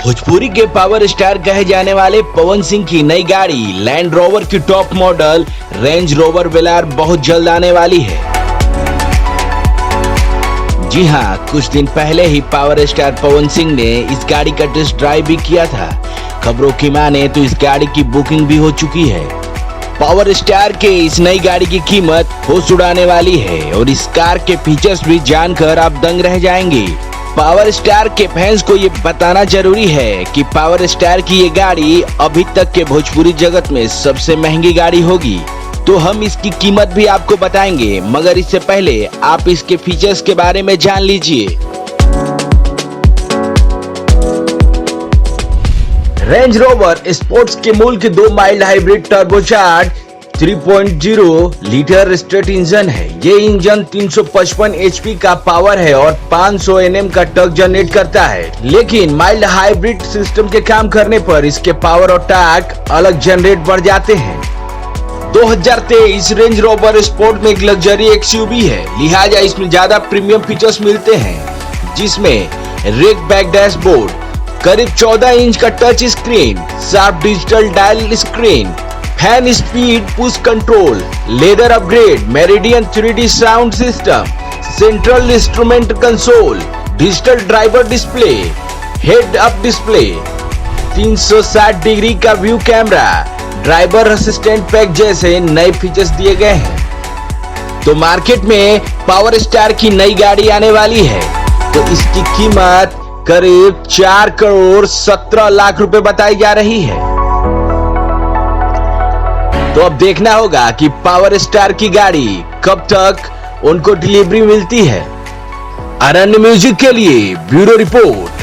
भोजपुरी के power star कहे जाने वाले पवन सिंह की नई गाड़ी लैंड रोवर की टॉप मॉडल रेंज रोवर वेलार बहुत जल्द आने वाली है। जी हां, कुछ दिन पहले ही पावर स्टार पवन सिंह ने इस गाड़ी का टेस्ट ड्राइव भी किया था। खबरों की माने तो इस गाड़ी की बुकिंग भी हो चुकी है। पावर स्टार के इस नई गाड़ी की कीमत होश उड़ाने वाली है और इस कार के फीचर्स भी जानकर आप दंग रह जाएंगे। पावर स्टार के फैंस को ये बताना जरूरी है कि पावर स्टार की ये गाड़ी अभी तक के भोजपुरी जगत में सबसे महंगी गाड़ी होगी। तो हम इसकी कीमत भी आपको बताएंगे, मगर इससे पहले आप इसके फीचर्स के बारे में जान लीजिए। रेंज रोवर स्पोर्ट्स के मूल के 2 mild hybrid turbocharge 3.0 litre straight engine है। ये इंजन 355 एचपी का पावर है और 500 एनएम का टॉर्क जनरेट करता है। लेकिन माइल्ड हाइब्रिड सिस्टम के काम करने पर इसके पावर और टॉर्क अलग जनरेट बढ़ जाते हैं। 2023 रेंज रोवर स्पोर्ट में एक लग्जरी एक्सयूवी है, लिहाजा इसमें ज्यादा प्रीमियम फीचर्स मिलते हैं, जिसमें रेक बैक डैशबोर्ड, करीब 14 इंच का touch screen, sharp digital dial screen, fan speed push control, leather upgrade, Meridian 3D sound system, central instrument console, digital driver display, head up display, 360 degree का view camera, driver assistant pack जैसे नए features दिए गए हैं। तो market में power star की नई गाड़ी आने वाली है, तो इसकी कीमत करीब 4 करोड़ 17 लाख रुपए बताई जा रही है। तो अब देखना होगा कि पावर स्टार की गाड़ी कब तक उनको डिलीवरी मिलती है। अरण्य म्यूजिक के लिए ब्यूरो रिपोर्ट।